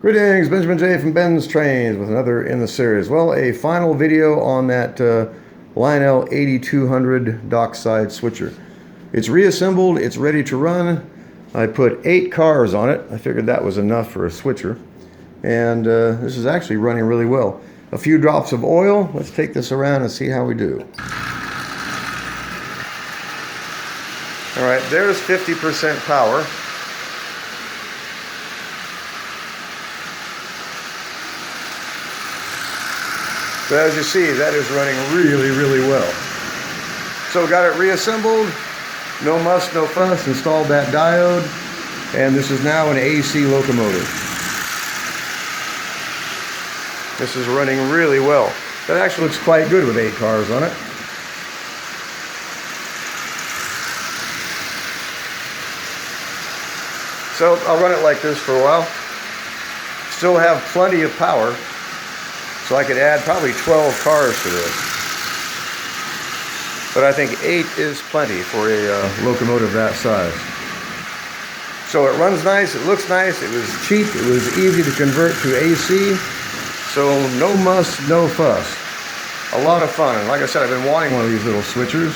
Greetings, Benjamin J from BENZTRAINZ with another in the series. Well, a final video on that Lionel 8200 Dockside switcher. It's reassembled, it's ready to run. I put 8 cars on it. I figured that was enough for a switcher. And this is actually running really well. A few drops of oil. Let's take this around and see how we do. All right, there's 50% power. So as you see, that is running really well. So got it reassembled, no muss, no fuss, installed that diode, and this is now an AC locomotive. This is running really well. That actually looks quite good with 8 cars on it. So I'll run it like this for a while. Still have plenty of power. So I could add probably 12 cars to this. But I think 8 is plenty for a locomotive that size. So it runs nice, it looks nice, it was cheap, it was easy to convert to AC. So no muss, no fuss. A lot of fun. And like I said, I've been wanting one of these little switchers.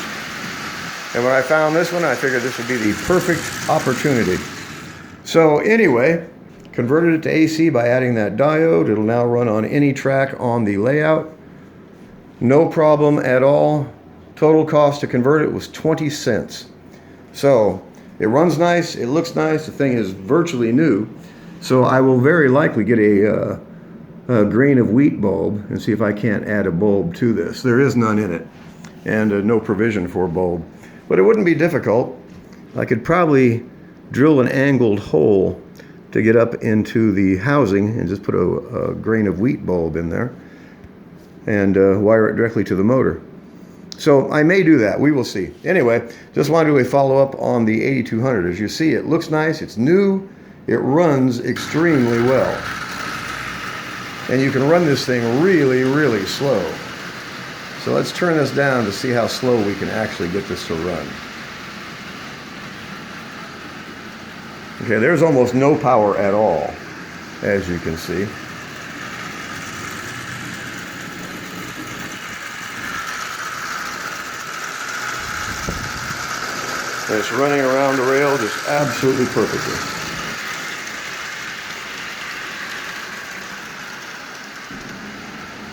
And when I found this one, I figured this would be the perfect opportunity. So anyway, converted it to AC by adding that diode. It'll now run on any track on the layout. No problem at all. Total cost to convert it was 20 cents. So it runs nice, it looks nice, the thing is virtually new. So I will very likely get a grain of wheat bulb and see if I can't add a bulb to this. There is none in it, and no provision for a bulb. But it wouldn't be difficult. I could probably drill an angled hole to get up into the housing and just put a grain of wheat bulb in there and wire it directly to the motor. So I may do that, we will see. Anyway, just want to do a follow-up on the 8200. As you see, it looks nice, it's new, it runs extremely well. And you can run this thing really slow. So let's turn this down to see how slow we can actually get this to run. Okay, there's almost no power at all, as you can see. And it's running around the rail just absolutely perfectly.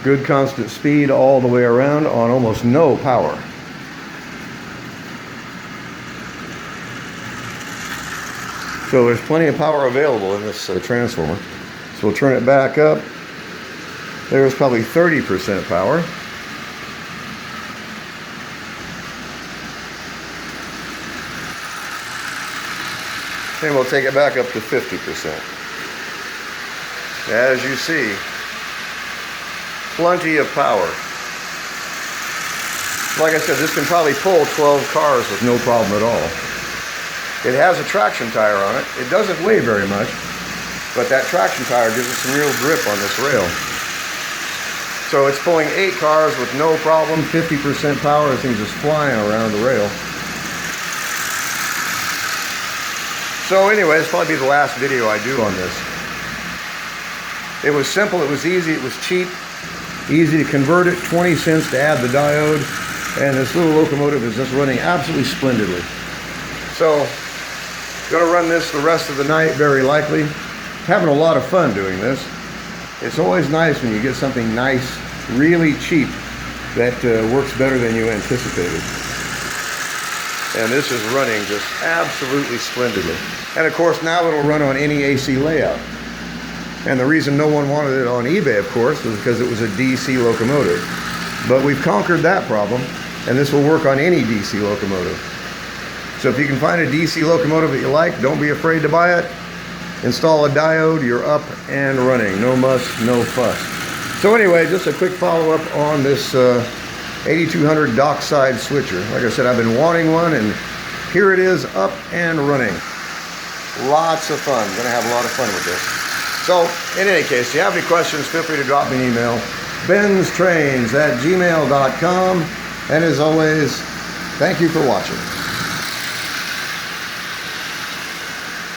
Good constant speed all the way around on almost no power. So there's plenty of power available in this transformer. So we'll turn it back up. There's probably 30% power. And we'll take it back up to 50%. As you see, plenty of power. Like I said, this can probably pull 12 cars with no problem at all. It has a traction tire on it. It doesn't weigh very much, but that traction tire gives it some real grip on this rail. So it's pulling 8 cars with no problem, 50% power. This thing's just flying around the rail. So anyway, this will probably be the last video I do on this. It was simple, it was easy, it was cheap, easy to convert it, 20 cents to add the diode, and this little locomotive is just running absolutely splendidly. So, going to run this the rest of the night, very likely. Having a lot of fun doing this. It's always nice when you get something nice, really cheap, that works better than you anticipated. And this is running just absolutely splendidly. And of course, now it'll run on any AC layout. And the reason no one wanted it on eBay, of course, was because it was a DC locomotive. But we've conquered that problem, and this will work on any DC locomotive. So if you can find a DC locomotive that you like, don't be afraid to buy it. Install a diode, you're up and running. No muss, no fuss. So anyway, just a quick follow-up on this 8200 Dockside switcher. Like I said, I've been wanting one, and here it is, up and running. Lots of fun. Gonna have a lot of fun with this. So, in any case, if you have any questions, feel free to drop me an email. BENZTRAINZ@gmail.com. And as always, thank you for watching.